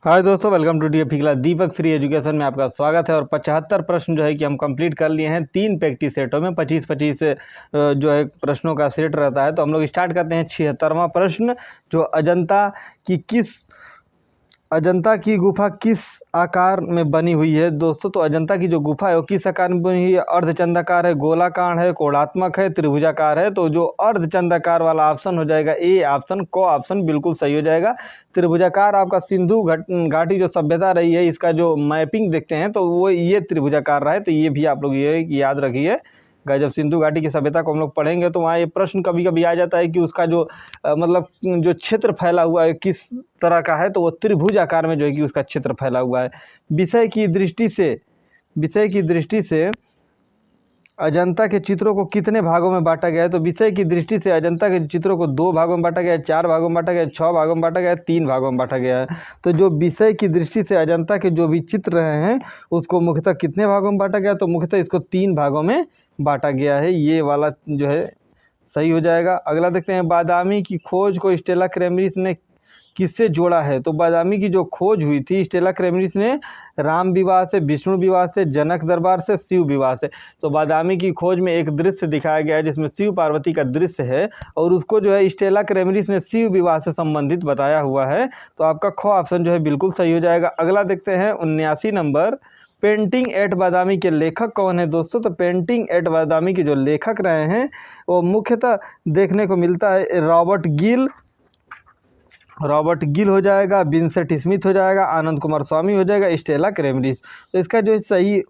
हाय दोस्तों, welcome to DFE class. Deepak free education में आपका स्वागत है। और 75 प्रश्न जो है कि हम कंप्लीट कर लिए हैं 3 प्रैक्टिस सेटों में। 25-25 जो है प्रश्नों का सेट रहता है। तो हम लोग स्टार्ट करते हैं 76वां प्रश्न, जो अजंता की गुफा किस आकार में बनी हुई है। दोस्तों, तो अजंता की जो गुफा है वो किस आकार में बनी हुई है? अर्धचंद्राकार है, गोलाकार है, कोणात्मक है, त्रिभुजाकार है। तो जो अर्धचंद्राकार वाला ऑप्शन हो जाएगा ए ऑप्शन, को ऑप्शन बिल्कुल सही हो जाएगा। त्रिभुजाकार आपका सिंधु घाटी जो सभ्यता रही है, इसका जो मैपिंग देखते हैं तो वो ये त्रिभुजाकार रहा है। तो ये भी आप लोग ये याद रखिए। जब सिंधु घाटी की सभ्यता को हम लोग पढ़ेंगे तो वहाँ ये प्रश्न कभी कभी आ जाता है कि उसका जो मतलब जो क्षेत्र फैला हुआ है किस तरह का है, तो वो त्रिभुज आकार में जो है कि उसका क्षेत्र फैला हुआ है। विषय की दृष्टि से अजंता के चित्रों को कितने भागों में बांटा गया है? तो विषय की दृष्टि से अजंता के चित्रों को 2 भागों में बांटा गया है, 4 भागों में बांटा गया है, 6 भागों में बांटा गया है, 3 भागों में बांटा गया है। तो जो विषय की दृष्टि से अजंता के जो भी चित्र रहे हैं उसको मुख्यतः कितने भागों में बांटा गया? तो मुख्यतः इसको 3 भागों में बांटा गया है। ये वाला जो है सही हो जाएगा। अगला देखते हैं, बादामी की खोज को स्टेला क्रेमरिस ने किससे जोड़ा है? तो बादामी की जो खोज हुई थी स्टेला क्रेमरिस ने राम विवाह से, विष्णु विवाह से, जनक दरबार से, शिव विवाह से। तो बादामी की खोज में एक दृश्य दिखाया गया है जिसमें शिव पार्वती का दृश्य है, और उसको जो है स्टेला क्रेमरिस ने शिव विवाह से संबंधित बताया हुआ है। तो आपका ख ऑप्शन जो है बिल्कुल सही हो जाएगा। अगला देखते हैं 79 नंबर, पेंटिंग एट बादामी के लेखक कौन है? दोस्तों, तो पेंटिंग एट बादामी के जो लेखक रहे हैं वो मुख्यतः देखने को मिलता है रॉबर्ट गिल हो जाएगा, विंसेंट स्मिथ हो जाएगा, आनंद कुमार स्वामी हो जाएगा, स्टेला क्रेमरिस। तो इसका जो सही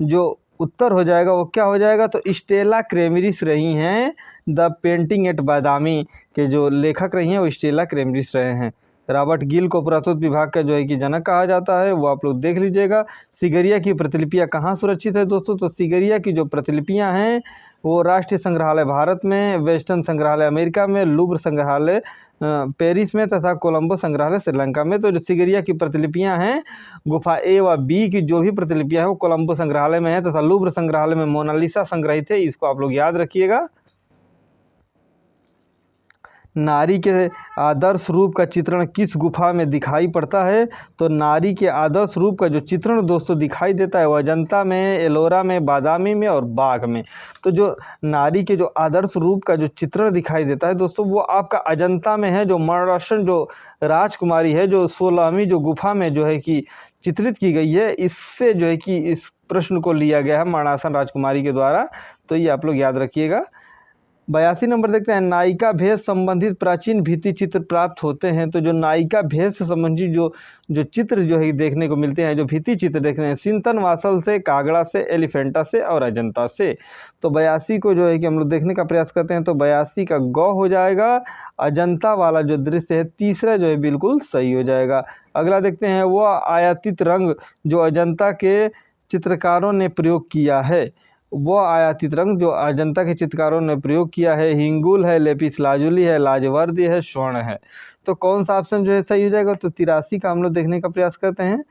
जो उत्तर हो जाएगा वो क्या हो जाएगा? तो स्टेला क्रेमरिस रही हैं। द पेंटिंग एट बादामी के जो लेखक रही हैं वो स्टेला क्रेमरिस रहे हैं। रॉबर्ट गिल को पुरातत्व विभाग का जो है कि जनक कहा जाता है, वो आप लोग देख लीजिएगा। सिगरिया की प्रतिलिपियाँ कहाँ सुरक्षित है? दोस्तों, तो सिगरिया की जो प्रतिलिपियाँ हैं वो राष्ट्रीय संग्रहालय भारत में, वेस्टर्न संग्रहालय अमेरिका में, लूव्र संग्रहालय पेरिस में तथा कोलंबो संग्रहालय श्रीलंका में। तो जो सिगरिया की प्रतिलिपियां हैं, गुफा ए व बी की जो भी प्रतिलिपियां हैं वो कोलंबो संग्रहालय में है तथा लूव्र संग्रहालय में मोनालिसा संग्रहित है। इसको आप लोग याद रखिएगा। नारी के आदर्श रूप का चित्रण किस गुफा में दिखाई पड़ता है? तो नारी के आदर्श रूप का जो चित्रण दोस्तों दिखाई देता है वो अजंता में, एलोरा में, बादामी में और बाघ में। तो जो नारी के जो आदर्श रूप का जो चित्रण दिखाई देता है दोस्तों वो आपका अजंता में है। जो मणरासन जो राजकुमारी है, जो 16वीं जो गुफा में जो है कि चित्रित की गई है, इससे जो है कि इस प्रश्न को लिया गया है मणरासन राजकुमारी के द्वारा। तो ये आप लोग याद रखिएगा। 82 नंबर देखते हैं, नायिका भेष संबंधित प्राचीन भित्ति चित्र प्राप्त होते हैं। तो जो नायिका भेष से संबंधित जो चित्र जो है देखने को मिलते हैं, जो भित्ति चित्र देखते हैं, सिंतन वासल से, कागड़ा से, एलिफेंटा से और अजंता से। तो 82 को जो है कि हम लोग देखने का प्रयास करते हैं। तो 82 का ग हो जाएगा। अजंता वाला जो दृश्य है तीसरा जो है बिल्कुल सही हो जाएगा। अगला देखते हैं, वो आयातित रंग जो अजंता के चित्रकारों ने प्रयोग किया है, वो आयातित रंग जो अजंता के चित्रकारों ने प्रयोग किया है, हिंगुल है, लेपिस लाजुली है, लाजवर्दी है, स्वर्ण है। तो कौन सा ऑप्शन जो है सही हो जाएगा? तो 83 का हम लोग देखने का प्रयास करते हैं।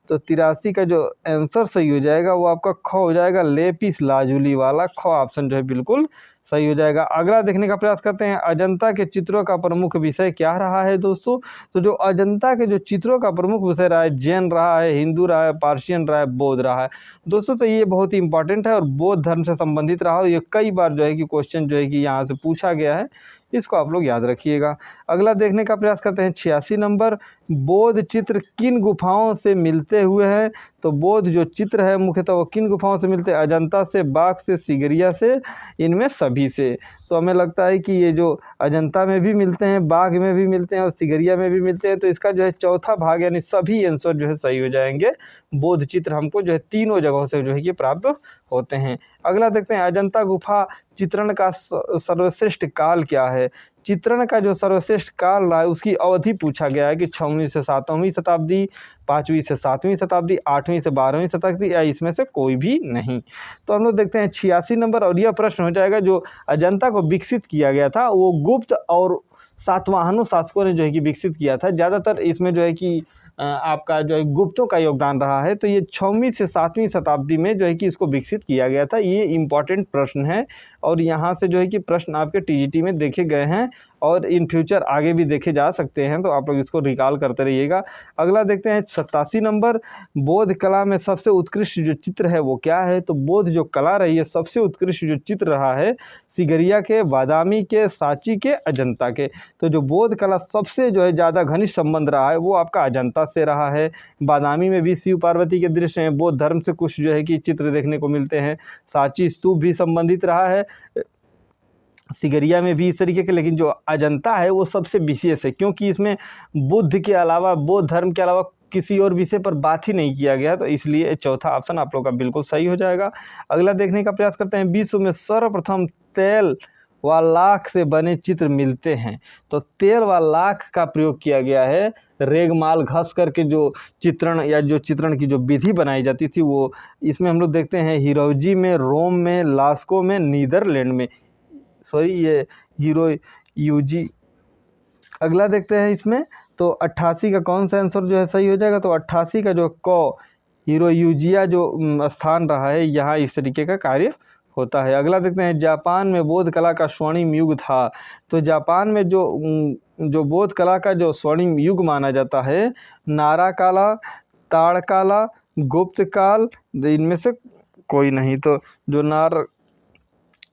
तो 83 का जो आंसर सही हो जाएगा वो आपका ख हो जाएगा, लेपिस लाजुली वाला ख ऑप्शन जो है बिल्कुल सही हो जाएगा। अगला देखने का प्रयास करते हैं, अजंता के चित्रों का प्रमुख विषय क्या रहा है? दोस्तों, तो जो अजंता के जो चित्रों का प्रमुख विषय रहा है, जैन रहा है, हिंदू रहा है, पार्शियन रहा है, बौद्ध रहा है। दोस्तों, तो ये बहुत ही इंपॉर्टेंट है और बौद्ध धर्म से संबंधित रहा है। ये कई बार जो है कि क्वेश्चन जो है कि यहाँ से पूछा गया है, इसको आप लोग याद रखिएगा। अगला देखने का प्रयास करते हैं 86 नंबर, बौद्ध चित्र किन गुफाओं से मिलते हुए हैं? तो बौद्ध जो चित्र है मुख्यतः वो किन गुफाओं से मिलते हैं? अजंता से, बाघ से, सिगरिया से, इनमें सभी से। तो हमें लगता है कि ये जो अजंता में भी मिलते हैं, बाघ में भी मिलते हैं और सिगरिया में भी मिलते हैं। तो इसका जो है चौथा भाग यानी सभी आंसर जो है सही हो जाएंगे। बौद्ध चित्र हमको जो है तीनों जगहों से जो है ये प्राप्त होते हैं। अगला देखते हैं, अजंता गुफा चित्रण का सर्वश्रेष्ठ काल क्या है? चित्रण का जो सर्वश्रेष्ठ काल रहा है उसकी अवधि पूछा गया है कि 6वीं से 7वीं शताब्दी, 5वीं से 7वीं शताब्दी, 8वीं से 12वीं शताब्दी, या इसमें से कोई भी नहीं। तो हम लोग देखते हैं 86 नंबर, और यह प्रश्न हो जाएगा, जो अजंता को विकसित किया गया था वो गुप्त और सातवाहनों शासकों ने जो है कि विकसित किया था। ज़्यादातर इसमें जो है कि आपका जो है गुप्तों का योगदान रहा है। तो ये 6वीं से 7वीं शताब्दी में जो है कि इसको विकसित किया गया था। ये इम्पॉर्टेंट प्रश्न है और यहाँ से जो है कि प्रश्न आपके टीजीटी में देखे गए हैं और इन फ्यूचर आगे भी देखे जा सकते हैं, तो आप लोग इसको रिकॉल करते रहिएगा। अगला देखते हैं 87 नंबर, बोध कला में सबसे उत्कृष्ट जो चित्र है वो क्या है? तो बोध जो कला रही है सबसे उत्कृष्ट जो चित्र रहा है सिगरिया के, बादामी के, सांची के, अजंता के। तो जो बोध कला सबसे जो है ज़्यादा घनिष्ठ संबंध रहा है वो आपका अजंता से रहा है। बादामी में भी शिव पार्वती के दृश्य हैं, बौद्ध धर्म से कुछ जो है कि चित्र देखने को मिलते हैं। सांची स्तूप भी संबंधित रहा है, सिगरिया में भी इस तरीके के, लेकिन जो अजंता है वो सबसे विशेष है क्योंकि इसमें बुद्ध के अलावा, बौद्ध धर्म के अलावा किसी और विषय पर बात ही नहीं किया गया, तो इसलिए चौथा ऑप्शन आप लोग का बिल्कुल सही हो जाएगा। अगला देखने का प्रयास करते हैं, विश्व में सर्वप्रथम तेल व लाख से बने चित्र मिलते हैं। तो तेल व लाख का प्रयोग किया गया है, रेगमाल घस करके जो चित्रण या जो चित्रण की जो विधि बनाई जाती थी वो इसमें हम लोग देखते हैं हिरोजी में, रोम में, लास्को में, नीदरलैंड में, सॉरी ये हीरो यूजी। अगला देखते हैं इसमें, तो 88 का कौन सा आंसर जो है सही हो जाएगा? तो 88 का जो हीरोयूजिया जो स्थान रहा है यहाँ इस तरीके का कार्य होता है। अगला देखते हैं, जापान में बौद्ध कला का स्वर्णिम युग था। तो जापान में जो बौद्ध कला का जो स्वर्णिम युग माना जाता है, नारा काला, ताड़ काला, गुप्त काल, इनमें से कोई नहीं। तो जो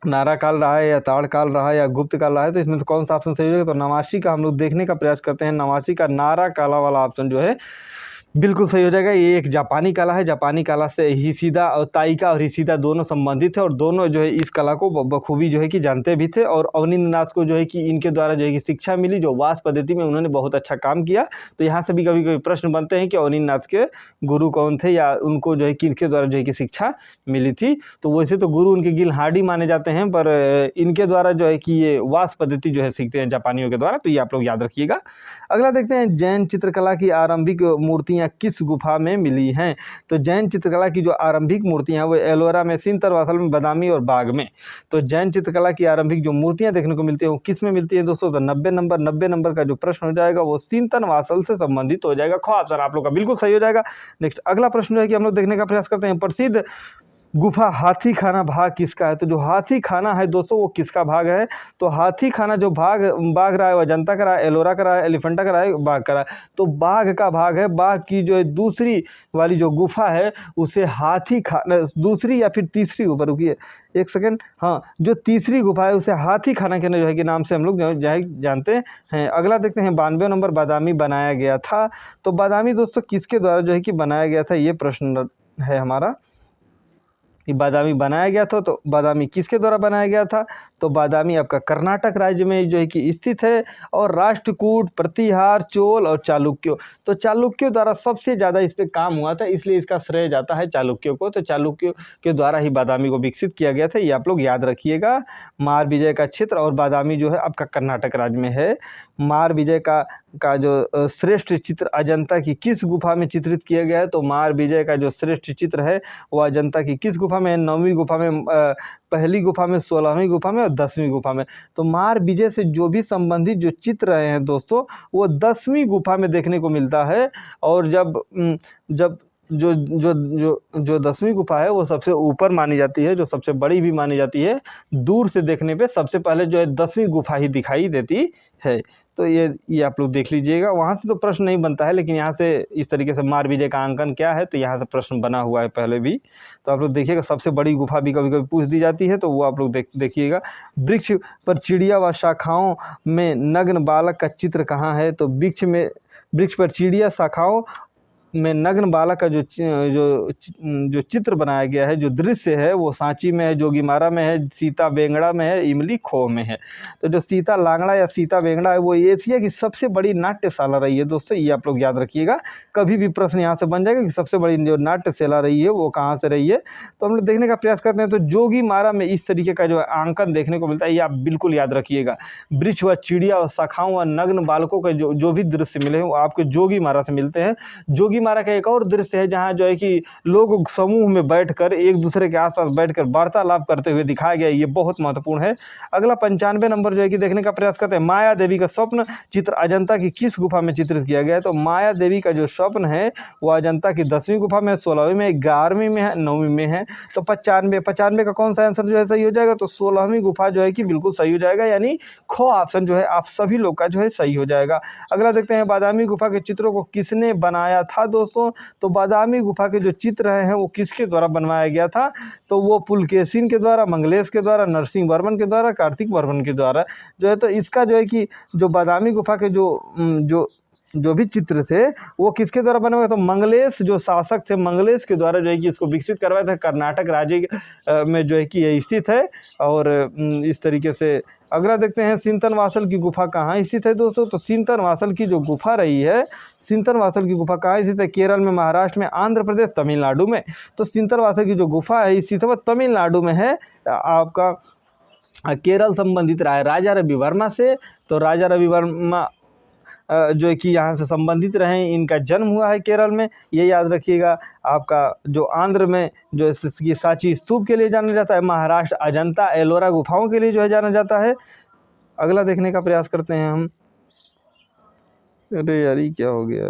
नारा काल रहा है या ताड़ काल रहा है या गुप्त काल रहा है, तो इसमें तो कौन सा ऑप्शन सही होगा? तो नवासी का हम लोग देखने का प्रयास करते हैं। नवासी का नारा काला वाला ऑप्शन जो है बिल्कुल सही हो जाएगा। ये एक जापानी कला है, जापानी कला से हिसिदा और ताइका और हिसिदा दोनों संबंधित है और दोनों जो है इस कला को बखूबी जो है कि जानते भी थे। और अवनींद्रनाथ को जो है कि इनके द्वारा जो है कि शिक्षा मिली, जो वास पद्धति में उन्होंने बहुत अच्छा काम किया। तो यहाँ से भी कभी कभी प्रश्न बनते हैं कि अवनींद्रनाथ के गुरु कौन थे या उनको जो है कि इनके द्वारा जो है कि शिक्षा मिली थी। तो वैसे तो गुरु उनके गिलहाडी माने जाते हैं, पर इनके द्वारा जो है कि ये वास पद्धति जो है सीखते हैं जापानियों के द्वारा, तो ये आप लोग याद रखिएगा। अगला देखते हैं, जैन चित्रकला की आरंभिक मूर्तियाँ किस गुफा में मिली हैं? तो जैन चित्रकला की जो आरंभिक मूर्तियां हैं वो एलोरा में, सिंतरवासल में, बादामी और बाग में। तो जैन चित्रकला की आरंभिक जो मूर्तियां देखने को मिलती है वो किस में मिलती है दोस्तों? तो 90 नंबर का जो प्रश्न हो जाएगा वो सिंतनवासल से संबंधित हो जाएगा। ख ऑप्शन आप लोग का बिल्कुल सही हो जाएगा। नेक्स्ट अगला प्रश्न जो है कि हम लोग देखने का प्रयास करते हैं, प्रसिद्ध गुफा हाथी खाना भाग किसका है? तो जो हाथी खाना है दोस्तों वो किसका भाग है? तो हाथी खाना जो बाघ रहा है, अजंता का रहा है, एलोरा का रहा है, एलिफेंटा का रहा है, बाघ का रहा है। तो बाघ का भाग है। बाघ की जो है दूसरी वाली जो गुफा है उसे हाथी खाना, दूसरी या फिर तीसरी गुफा, रुकिए एक सेकंड, हाँ जो तीसरी गुफा है उसे हाथी खाना के जो है कि नाम से हम लोग जानते हैं। अगला देखते हैं, 92 नंबर, बादामी बनाया गया था। तो बादामी दोस्तों किसके द्वारा जो है कि बनाया गया था, ये प्रश्न है हमारा। ये बादामी बनाया गया था, तो बादामी किसके द्वारा बनाया गया था? तो बादामी आपका कर्नाटक राज्य में जो है कि स्थित है। और राष्ट्रकूट, प्रतिहार, चोल और चालुक्यों, तो चालुक्यों द्वारा सबसे ज़्यादा इस पर काम हुआ था, इसलिए इसका श्रेय जाता है चालुक्यों को। तो चालुक्यों के द्वारा ही बादामी को विकसित किया गया था, ये आप लोग याद रखिएगा। मार विजय का क्षेत्र और बादामी जो है आपका कर्नाटक राज्य में है। मार विजय का जो श्रेष्ठ चित्र अजंता की किस गुफा में चित्रित किया गया है? तो मार विजय का जो श्रेष्ठ चित्र है वो अजंता की किस गुफा में? 9वीं गुफा में, पहली गुफा में, 16वीं गुफा में और 10वीं गुफा में। तो मार विजय से जो भी संबंधित जो चित्र रहे हैं दोस्तों वो 10वीं गुफा में देखने को मिलता है। और जब जो 10वीं गुफा है वो सबसे ऊपर मानी जाती है, जो सबसे बड़ी भी मानी जाती है। दूर से देखने पे सबसे पहले जो है 10वीं गुफा ही दिखाई देती है। तो ये आप लोग देख लीजिएगा। वहाँ से तो प्रश्न नहीं बनता है, लेकिन यहाँ से इस तरीके से मार विजय का अंकन क्या है, तो यहाँ से प्रश्न बना हुआ है पहले भी। तो आप लोग देखिएगा, सबसे बड़ी गुफा भी कभी कभी पूछ दी जाती है, तो वो आप लोग देखिएगा। वृक्ष पर चिड़िया व शाखाओं में नग्न बालक का चित्र कहाँ है? तो वृक्ष पर चिड़िया शाखाओं में नग्न बालक का जो चित्र बनाया गया है, जो दृश्य है, वो सांची में है, जोगीमारा में है, सीता बेंगड़ा में है, इमली खो में है। तो जो सीता लांगड़ा या सीता बेंगड़ा है वो एशिया की सबसे बड़ी नाट्यशाला रही है दोस्तों, ये आप लोग याद रखिएगा। कभी भी प्रश्न यहाँ से बन जाएगा कि सबसे बड़ी जो नाट्यशाला रही है वो कहाँ से रही है। तो हम लोग देखने का प्रयास करते हैं। तो जोगीमारा में इस तरीके का जो आंकन देखने को मिलता है, ये आप बिल्कुल याद रखिएगा। वृक्ष व चिड़िया और शाखाओं व नग्न बालकों के जो भी दृश्य मिले हैं वो आपको जोगीमारा से मिलते हैं। जोगीमारा स्मारक है एक और दृश्य है जहाँ जो है कि लोग समूह में बैठकर एक दूसरे के आसपास बैठकर वार्तालाप करते हुए दिखाया गया है। ये बहुत महत्वपूर्ण है। अगला 95 नंबर जो है कि देखने का प्रयास करते हैं, माया देवी का स्वप्न चित्र अजंता की किस गुफा में चित्रित किया गया है? तो माया देवी का जो स्वप्न है वो अजंता की 10वीं गुफा में, 16वीं में, 11वीं में है, 9वीं में है। तो 95 का कौन सा आंसर जो है सही हो जाएगा? तो 16वीं गुफा जो है कि बिल्कुल सही हो जाएगा, यानी खो ऑप्शन जो है आप सभी लोग का जो है सही हो जाएगा। अगला देखते हैं, बादामी गुफा के चित्रों को किसने बनाया था दोस्तों? तो बादामी गुफा के जो चित्र हैं वो किसके द्वारा बनवाया गया था? तो वो पुलकेशिन के द्वारा, मंगलेश के द्वारा, नरसिंह वर्मन के द्वारा, कार्तिक वर्मन के द्वारा जो है। तो इसका जो है कि जो बादामी गुफा के जो भी चित्र थे वो किसके द्वारा बने हुए? तो मंगलेश जो शासक थे, मंगलेश के द्वारा जो है कि इसको विकसित करवाया था। कर्नाटक राज्य में जो है कि ये स्थित है। और इस तरीके से अगला देखते हैं, सिंतनवासल की गुफा कहाँ स्थित है दोस्तों? तो सिंतनवासल की जो गुफा रही है, सिंतनवासल की गुफा कहाँ स्थित है? केरल में, महाराष्ट्र में, आंध्र प्रदेश, तमिलनाडु में। तो सिंतनवासल की जो गुफा है स्थित है वो तमिलनाडु में है। आपका केरल संबंधित रहा है राजा रवि वर्मा से। तो राजा रवि वर्मा जो है कि यहाँ से संबंधित रहे, इनका जन्म हुआ है केरल में, ये याद रखिएगा। आपका जो आंध्र में जो है सांची स्तूप के लिए जाना जाता है, महाराष्ट्र अजंता एलोरा गुफाओं के लिए जो है जाना जाता है। अगला देखने का प्रयास करते हैं हम। अरे यार ये क्या हो गया?